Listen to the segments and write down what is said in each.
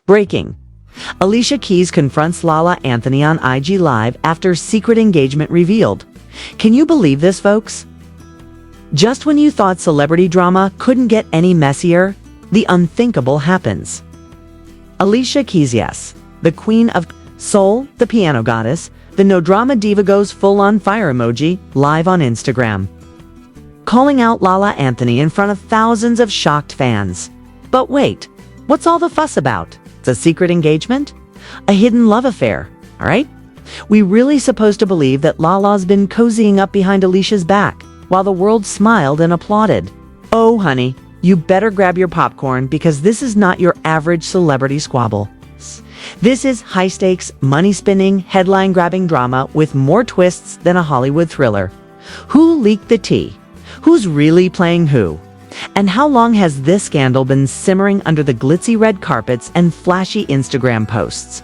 Breaking. Alicia Keys confronts Lala Anthony on IG Live after secret engagement revealed. Can you believe this, folks? Just when you thought celebrity drama couldn't get any messier, the unthinkable happens. Alicia Keys, yes, the queen of soul, the piano goddess, the no-drama diva goes full-on fire emoji live on Instagram, calling out Lala Anthony in front of thousands of shocked fans. But wait, what's all the fuss about? It's a secret engagement? A hidden love affair, all right? We really supposed to believe that Lala's been cozying up behind Alicia's back while the world smiled and applauded. Oh, honey, you better grab your popcorn because this is not your average celebrity squabble. This is high-stakes, money-spinning, headline-grabbing drama with more twists than a Hollywood thriller. Who leaked the tea? Who's really playing who? And how long has this scandal been simmering under the glitzy red carpets and flashy Instagram posts?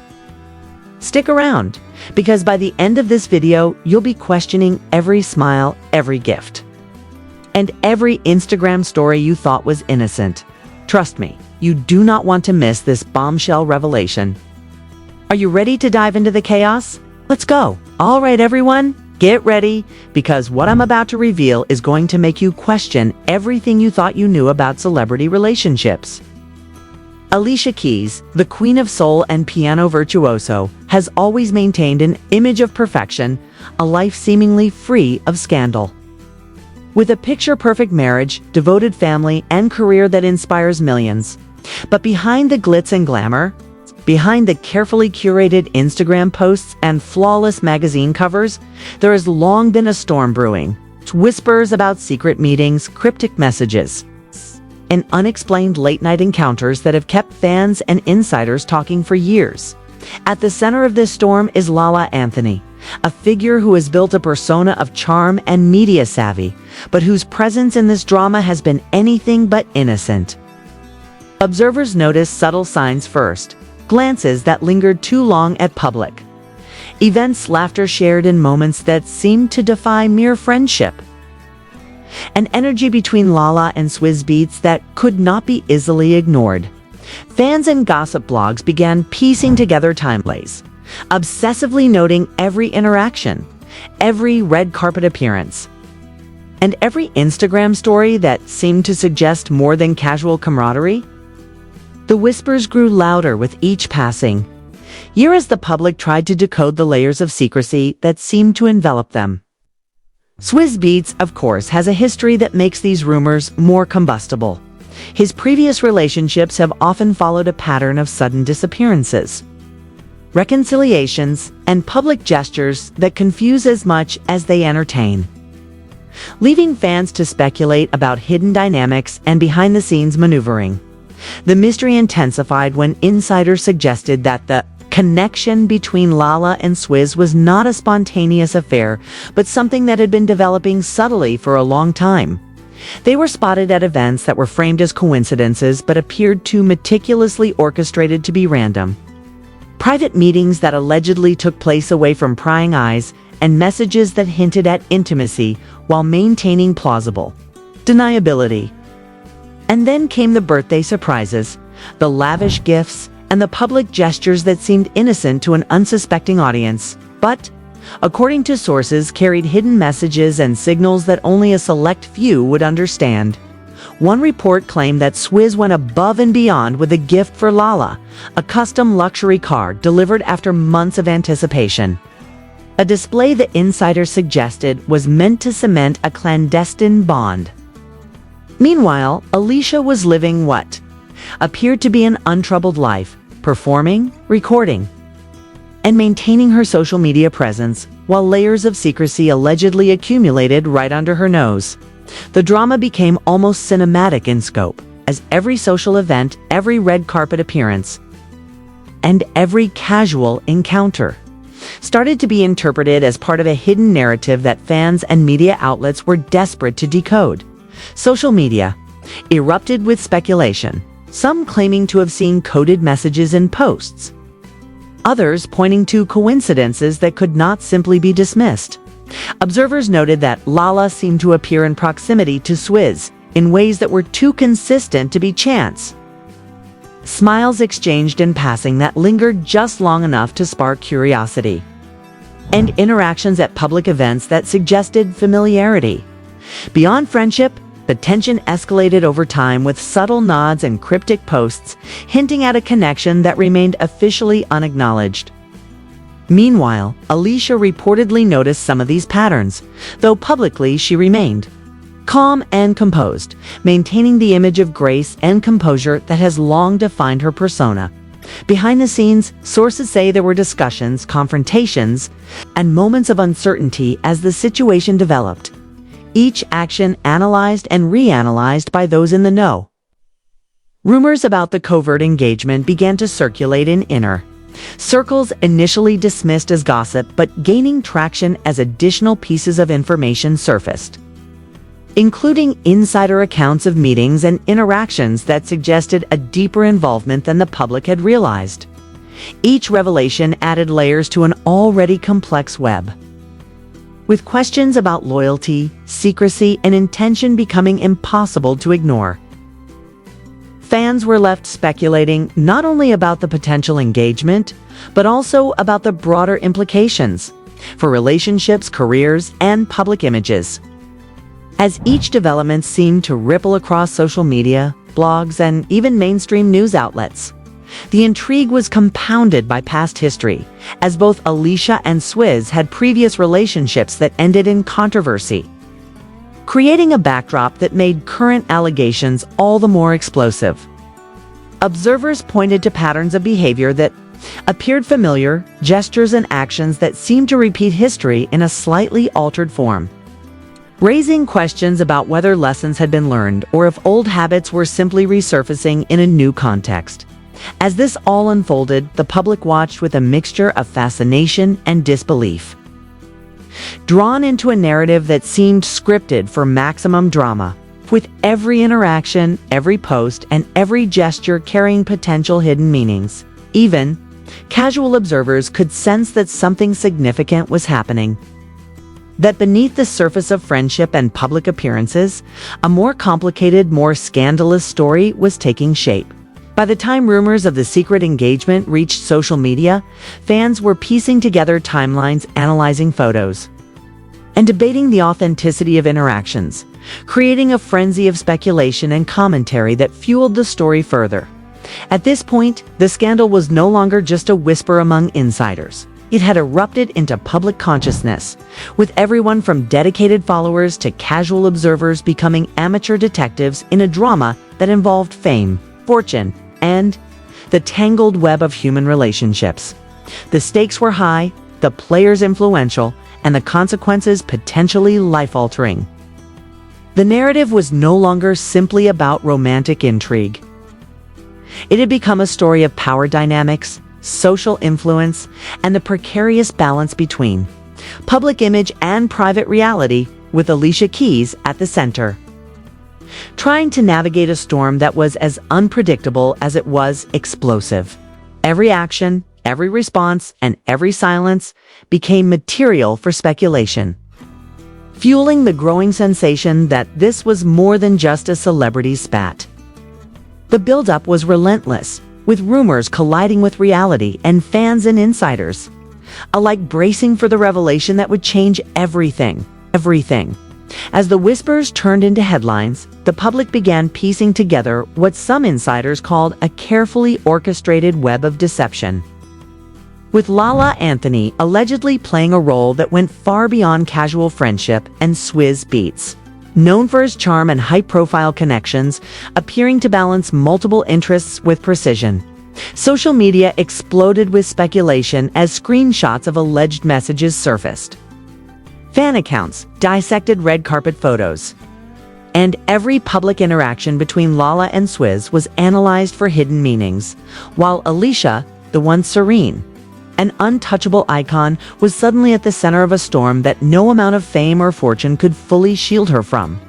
Stick around, because by the end of this video, you'll be questioning every smile, every gift, and every Instagram story you thought was innocent. Trust me, you do not want to miss this bombshell revelation. Are you ready to dive into the chaos? Let's go. All right, everyone, get ready, because what I'm about to reveal is going to make you question everything you thought you knew about celebrity relationships. Alicia Keys, the queen of soul and piano virtuoso, has always maintained an image of perfection, a life seemingly free of scandal. With a picture-perfect marriage, devoted family, and career that inspires millions. But behind the glitz and glamour, behind the carefully curated Instagram posts and flawless magazine covers, there has long been a storm brewing. Whispers about secret meetings, cryptic messages, and unexplained late-night encounters that have kept fans and insiders talking for years. At the center of this storm is Lala Anthony, a figure who has built a persona of charm and media savvy, but whose presence in this drama has been anything but innocent. Observers notice subtle signs first, glances that lingered too long at public, events laughter shared in moments that seemed to defy mere friendship, an energy between Lala and Swizz Beatz that could not be easily ignored. Fans and gossip blogs began piecing together timelines, obsessively noting every interaction, every red carpet appearance, and every Instagram story that seemed to suggest more than casual camaraderie. The whispers grew louder with each passing year as the public tried to decode the layers of secrecy that seemed to envelop them. Swizz Beatz, of course, has a history that makes these rumors more combustible. His previous relationships have often followed a pattern of sudden disappearances, reconciliations, and public gestures that confuse as much as they entertain, leaving fans to speculate about hidden dynamics and behind-the-scenes maneuvering. The mystery intensified when insiders suggested that the connection between Lala and Swizz was not a spontaneous affair, but something that had been developing subtly for a long time. They were spotted at events that were framed as coincidences but appeared too meticulously orchestrated to be random. Private meetings that allegedly took place away from prying eyes, and messages that hinted at intimacy while maintaining plausible deniability. And then came the birthday surprises, the lavish gifts, and the public gestures that seemed innocent to an unsuspecting audience, but, according to sources, carried hidden messages and signals that only a select few would understand. One report claimed that Swizz went above and beyond with a gift for Lala, a custom luxury car delivered after months of anticipation. A display that insiders suggested was meant to cement a clandestine bond. Meanwhile, Alicia was living what appeared to be an untroubled life, performing, recording, and maintaining her social media presence, while layers of secrecy allegedly accumulated right under her nose. The drama became almost cinematic in scope, as every social event, every red carpet appearance, and every casual encounter started to be interpreted as part of a hidden narrative that fans and media outlets were desperate to decode. Social media erupted with speculation, some claiming to have seen coded messages in posts, others pointing to coincidences that could not simply be dismissed. Observers noted that Lala seemed to appear in proximity to Swizz in ways that were too consistent to be chance. smiles exchanged in passing that lingered just long enough to spark curiosity, and interactions at public events that suggested familiarity. Beyond friendship, the tension escalated over time with subtle nods and cryptic posts, hinting at a connection that remained officially unacknowledged. Meanwhile, Alicia reportedly noticed some of these patterns, though publicly she remained calm and composed, maintaining the image of grace and composure that has long defined her persona. Behind the scenes, sources say there were discussions, confrontations, and moments of uncertainty as the situation developed, each action analyzed and reanalyzed by those in the know. Rumors about the covert engagement began to circulate in inner circles, initially dismissed as gossip but gaining traction as additional pieces of information surfaced, including insider accounts of meetings and interactions that suggested a deeper involvement than the public had realized. Each revelation added layers to an already complex web, with questions about loyalty, secrecy, and intention becoming impossible to ignore. Fans were left speculating not only about the potential engagement, but also about the broader implications for relationships, careers, and public images. As each development seemed to ripple across social media, blogs, and even mainstream news outlets, the intrigue was compounded by past history, as both Alicia and Swizz had previous relationships that ended in controversy, creating a backdrop that made current allegations all the more explosive. Observers pointed to patterns of behavior that appeared familiar, gestures and actions that seemed to repeat history in a slightly altered form, raising questions about whether lessons had been learned or if old habits were simply resurfacing in a new context. As this all unfolded, the public watched with a mixture of fascination and disbelief, drawn into a narrative that seemed scripted for maximum drama, with every interaction, every post, and every gesture carrying potential hidden meanings. Even casual observers could sense that something significant was happening, that beneath the surface of friendship and public appearances, a more complicated, more scandalous story was taking shape. By the time rumors of the secret engagement reached social media, fans were piecing together timelines, analyzing photos, and debating the authenticity of interactions, creating a frenzy of speculation and commentary that fueled the story further. At this point, the scandal was no longer just a whisper among insiders. It had erupted into public consciousness, with everyone from dedicated followers to casual observers becoming amateur detectives in a drama that involved fame, fortune, and the tangled web of human relationships. The stakes were high, the players influential, and the consequences potentially life-altering. The narrative was no longer simply about romantic intrigue. It had become a story of power dynamics, social influence, and the precarious balance between public image and private reality, with Alicia Keys at the center, trying to navigate a storm that was as unpredictable as it was explosive. Every action, every response, and every silence became material for speculation, fueling the growing sensation that this was more than just a celebrity spat. The build-up was relentless, with rumors colliding with reality and fans and insiders alike bracing for the revelation that would change everything. As the whispers turned into headlines, the public began piecing together what some insiders called a carefully orchestrated web of deception, with Lala Anthony allegedly playing a role that went far beyond casual friendship, and Swizz Beatz, known for his charm and high-profile connections, appearing to balance multiple interests with precision. Social media exploded with speculation as screenshots of alleged messages surfaced. Fan accounts dissected red carpet photos, and every public interaction between Lala and Swizz was analyzed for hidden meanings, while Alicia, the once serene, an untouchable icon, was suddenly at the center of a storm that no amount of fame or fortune could fully shield her from.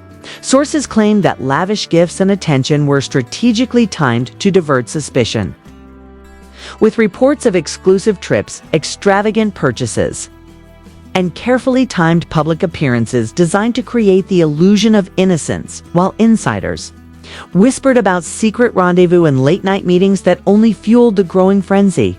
Sources claimed that lavish gifts and attention were strategically timed to divert suspicion, with reports of exclusive trips, extravagant purchases, and carefully timed public appearances designed to create the illusion of innocence, while insiders whispered about secret rendezvous and late-night meetings that only fueled the growing frenzy.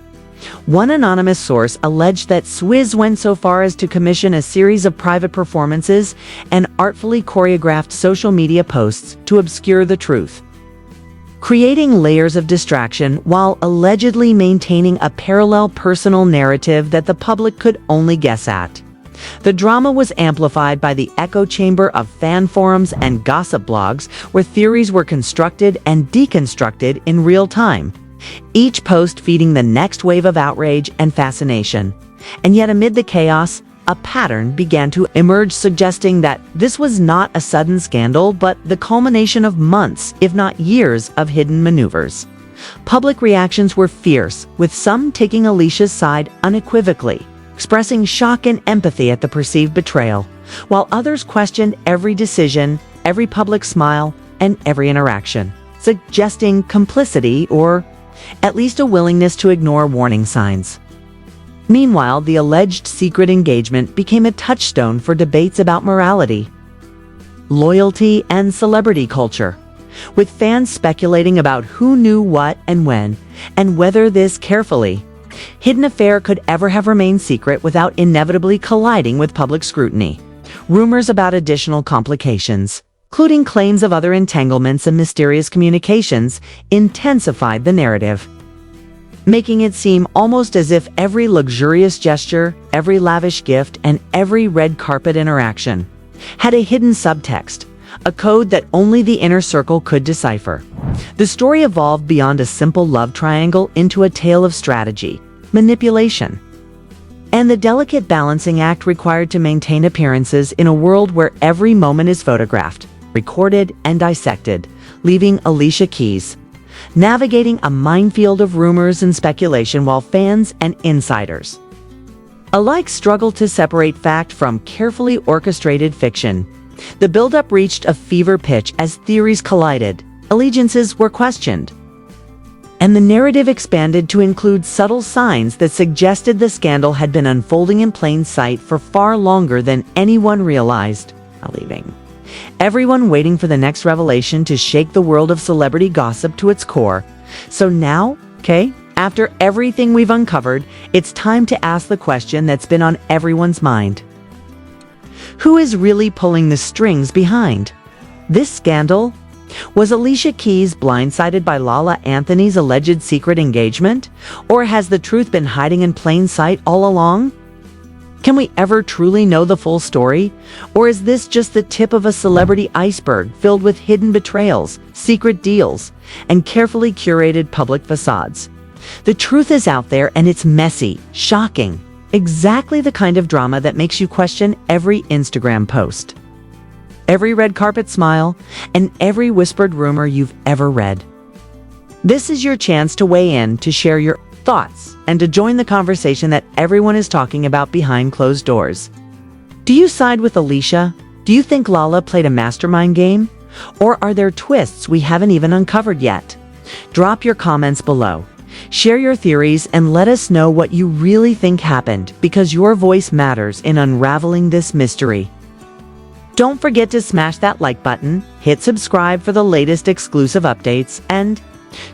One anonymous source alleged that Swizz went so far as to commission a series of private performances and artfully choreographed social media posts to obscure the truth, creating layers of distraction while allegedly maintaining a parallel personal narrative that the public could only guess at. The drama was amplified by the echo chamber of fan forums and gossip blogs where theories were constructed and deconstructed in real time, each post feeding the next wave of outrage and fascination. And yet amid the chaos, a pattern began to emerge, suggesting that this was not a sudden scandal but the culmination of months, if not years, of hidden maneuvers. Public reactions were fierce, with some taking Alicia's side unequivocally, expressing shock and empathy at the perceived betrayal, while others questioned every decision, every public smile, and every interaction, suggesting complicity or at least a willingness to ignore warning signs. Meanwhile, the alleged secret engagement became a touchstone for debates about morality, loyalty, and celebrity culture, with fans speculating about who knew what and when, and whether this carefully hidden affair could ever have remained secret without inevitably colliding with public scrutiny. Rumors about additional complications, including claims of other entanglements and mysterious communications, intensified the narrative, making it seem almost as if every luxurious gesture, every lavish gift, and every red carpet interaction had a hidden subtext, a code that only the inner circle could decipher. The story evolved beyond a simple love triangle into a tale of strategy, manipulation, and the delicate balancing act required to maintain appearances in a world where every moment is photographed, recorded, and dissected, leaving Alicia Keys navigating a minefield of rumors and speculation while fans and insiders alike struggle to separate fact from carefully orchestrated fiction. The buildup reached a fever pitch as theories collided, allegiances were questioned, and the narrative expanded to include subtle signs that suggested the scandal had been unfolding in plain sight for far longer than anyone realized. Leaving everyone waiting for the next revelation to shake the world of celebrity gossip to its core. So now, after everything we've uncovered, it's time to ask the question that's been on everyone's mind. Who is really pulling the strings behind this scandal? Was Alicia Keys blindsided by Lala Anthony's alleged secret engagement? Or has the truth been hiding in plain sight all along? Can we ever truly know the full story? Or is this just the tip of a celebrity iceberg filled with hidden betrayals, secret deals, and carefully curated public facades? The truth is out there, and it's messy, shocking, exactly the kind of drama that makes you question every Instagram post, every red carpet smile, and every whispered rumor you've ever read. This is your chance to weigh in, to share your thoughts, and to join the conversation that everyone is talking about behind closed doors. Do you side with Alicia? Do you think Lala played a mastermind game? Or are there twists we haven't even uncovered yet? Drop your comments below. Share your theories and let us know what you really think happened, because your voice matters in unraveling this mystery. Don't forget to smash that like button, hit subscribe for the latest exclusive updates, and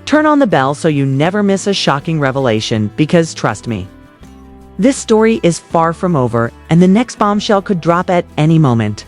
turn on the bell so you never miss a shocking revelation, because trust me, this story is far from over and the next bombshell could drop at any moment.